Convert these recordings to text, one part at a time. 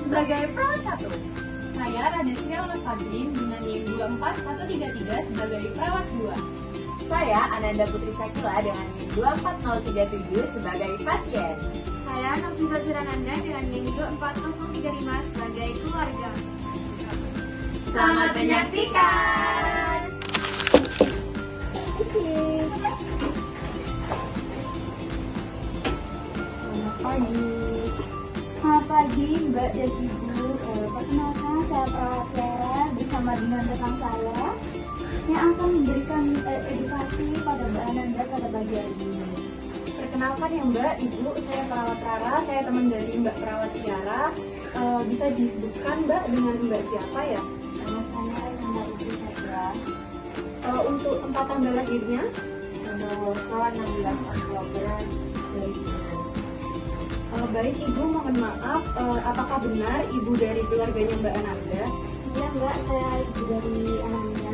sebagai perawat 1. Saya Radesya Fadrin dengan NIM 24133 sebagai perawat 2. Saya Ananda Putri Syakila dengan NIM 24037 sebagai pasien. Saya Nafisa Firananda dengan NIM 24035 sebagai keluarga. Selamat menyaksikan. Selamat pagi. Selamat pagi Mbak dan Ibu. Perkenalkan saya perawat Clara bersama dengan rekan saya yang akan memberikan edukasi pada Mbak Ananda pada pagi hari ini. Perkenalkan ya Mbak, Ibu, saya perawat Rara, saya teman dari Mbak perawat Tiara. Bisa disebutkan Mbak dengan Mbak siapa ya? Nama saya nama Ibu saya. Untuk tempat tanggal lahirnya? Nomor 16 Oktober 2020. Baik Ibu, mohon maaf, apakah benar Ibu dari keluarganya Mbak Ananda? Iya Mbak, saya Ibu dari Ananda.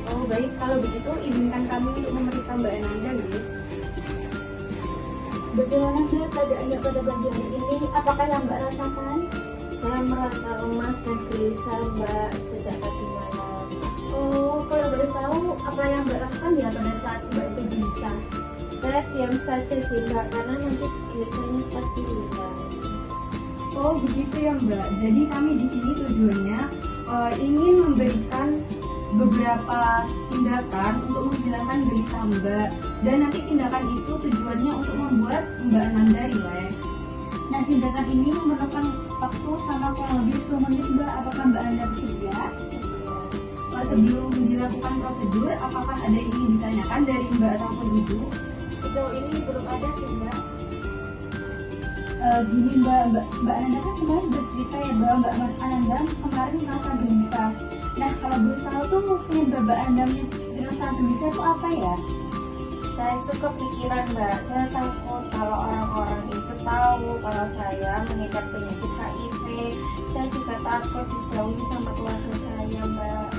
Oh baik, kalau begitu izinkan kami untuk memeriksa Mbak Ananda nih. Bagaimana Mbak keadaannya pada pagi hari ini? Apakah yang Mbak rasakan? Saya merasa lemas dan gelisah Mbak sejak tadi malam. Oh, kalau boleh tahu apa yang Mbak lakukan ya pada saat Mbak itu gelisah? Saya diam saja sih Mbak, karena nanti biasanya pasti hilang. Oh begitu ya Mbak. Jadi kami di sini tujuannya ingin memberikan beberapa tindakan untuk menghilangkan gelisah Mbak. Dan nanti tindakan itu tujuannya untuk membuat Mbak Ananda rileks. Nah, tindakan ini memerlukan waktu sama kurang lebih 10 menit Mbak. Apakah Mbak Anda bersedia? Sebelum dilakukan prosedur, apakah ada yang ingin ditanyakan dari Mbak ataupun Ibu? Sejauh ini belum ada sih Mbak. Gini Mbak Ananda kan kemarin bercerita ya bahwa Mbak Ananda kemarin merasa gelisah. Nah, kalau boleh tahu tuh penyebab Mbak Anda merasa gelisah itu apa ya? Saya itu kepikiran Mbak, saya takut kalau orang-orang itu tahu kalau saya mengidap penyakit HIV. Saya juga takut dijauhi sama keluarga saya Mbak.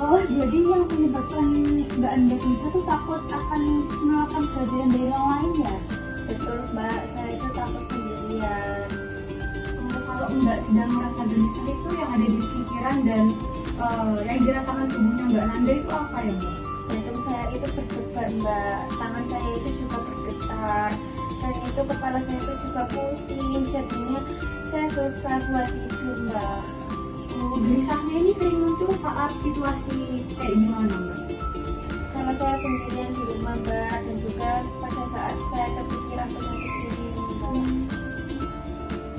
Oh, jadi yang menyebabkan Mbak Anda gelisah tuh takut akan melakukan kejadian dari orang lain ya? Betul Mbak, saya itu takut sendirian. Kalau Mbak sedang merasa gelisah itu yang ada di pikiran dan yang dirasakan tubuhnya Mbak Ananda itu apa ya Mbak? Jantung saya itu berdebar Mbak, tangan saya itu juga bergetar, dan itu kepala saya itu juga pusing, jadinya saya susah buat tidur Mbak. Gelisahnya ini sering muncul saat situasi kayak gimana Mbak? Kalau saya sendirian di rumah Mbak, dan juga pada saat saya kepikiran penyakit ini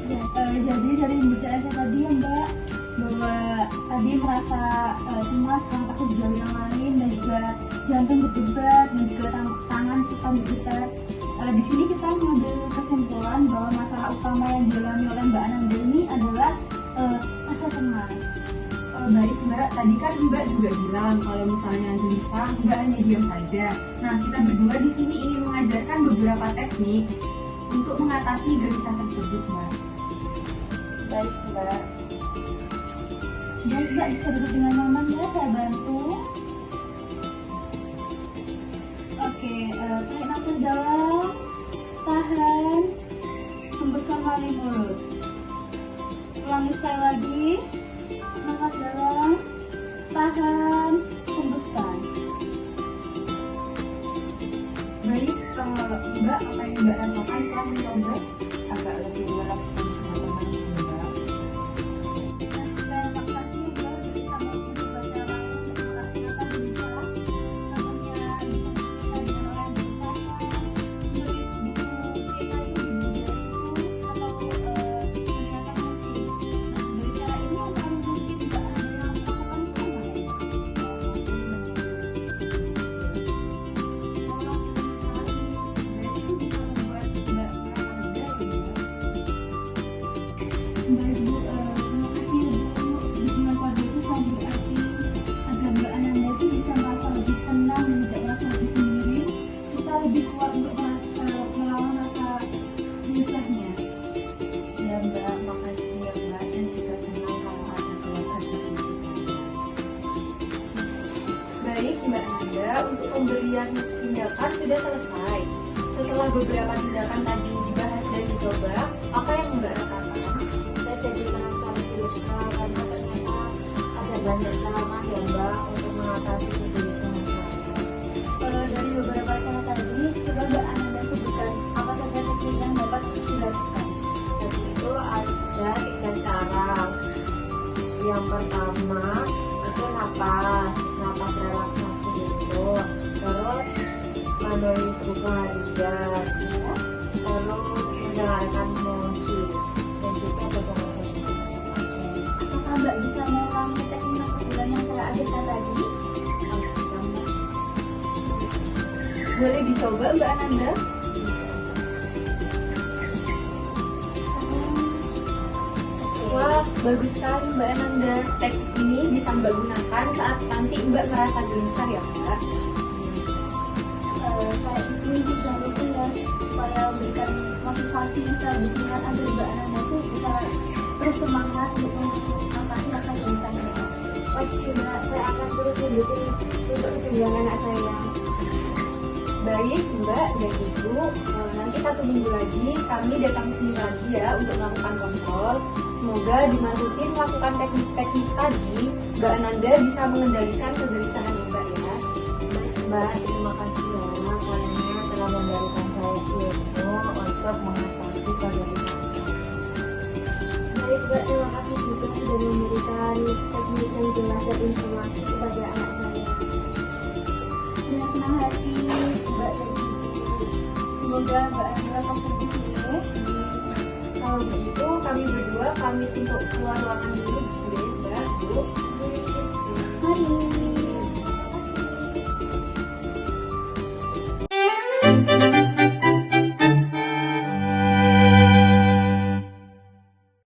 Mbak. Jadi dari pembicaraan saya tadi ya Mbak, bahwa tadi merasa cemas karena takut dijauhi yang lain dan juga jantung berdebar dan juga tangan suka bergetar. Di sini kita mengambil kesimpulan bahwa masalah utama yang dialami oleh Mbak Ananda ini adalah rasa cemas. Baik Mbak, tadi kan Mbak juga bilang kalau misalnya gelisah Mbak hanya diam saja. Nah, kita berdua di sini ingin mengajarkan beberapa teknik untuk mengatasi gelisah tersebut Mbak. Baik Mbak. Dan Mbak bisa duduk dengan nyaman ya, saya bantu. Oke, tarik nafas dalam, tahan, hembuskan melalui mulut. Ulangi sekali lagi, nafas dalam, tahan, hembuskan. Baik, Mbak, apa yang Mbak rasakan setelah mencoba? Agak lebih relaks dan juga tenang sih Mbak. Saya makasih Mbak bisa membantu baca lain untuk merasa gelisah. Contohnya bisa dengan orang yang berbicara, menulis buku cerita itu atau mendengarkan musik. Nah, dari cara ini yang paling mungkin Mbak Anda yang lakukan itu mana ya? Mbak Ibu, terima kasih dukungan keluarga itu sangat berarti agar Mbak Ananda itu bisa merasa lebih tenang dan tidak merasa lebih sendiri serta lebih kuat untuk melawan rasa gelisahnya. Ya Mbak, makasih ya Mbak, saya juga senang kalau ada keluarga di sini saya. Baik Mbak Ananda, untuk pemberian tindakan sudah selesai. Setelah beberapa tindakan tadi dibahas dan dicoba, apa yang Mbak rasakan? Saya jadi merasa lebih lega karena ternyata ada banyak cara ya Mbak untuk mengatasi kegelisahan saya. Dari beberapa cara tadi, coba Mbak Ananda sebutkan apa saja teknik yang dapat dilakukan. Jadi itu ada 3 cara. Yang pertama itu napas relaksasi itu, terus menulis buku harian, ya. Terus mendengarkan musik dan juga beberapa. Apakah Mbak bisa mengulangi teknik kebulan yang saya ajarkan tadi? Boleh dicoba Mbak Ananda? Wah, bagus sekali Mbak Ananda. Teknik ini bisa Mbak gunakan saat nanti Mbak merasa gelisah ya Mbak. Saya ini juga itu ya supaya memberikan motivasi kita dukungan agar Mbak Ananda itu bisa terus semangat untuk mengatasi rasa gelisahnya. Pasti Mbak, saya akan terus mendukung untuk kesembuhan anak saya. Baik Mbak dan Ibu, nanti 1 minggu lagi kami datang sini lagi ya untuk melakukan kontrol. Semoga dengan rutin melakukan teknik-teknik tadi, Mbak Ananda bisa mengendalikan kegelisahan Mbak ya. Mbak, terima kasih ya karena telah memberikan saya ilmu untuk mengatasi kegelisahan. Baik Mbak, terima kasih juga sudah memberikan teknik yang jelas dan informasi kepada anak saya. Dengan senang hati Mbak dan Ibu. Semoga Mbak Ananda akan sembuh ya. Kalau begitu kami berdua pamit untuk keluar ruangan dulu, boleh Mbak, Bu.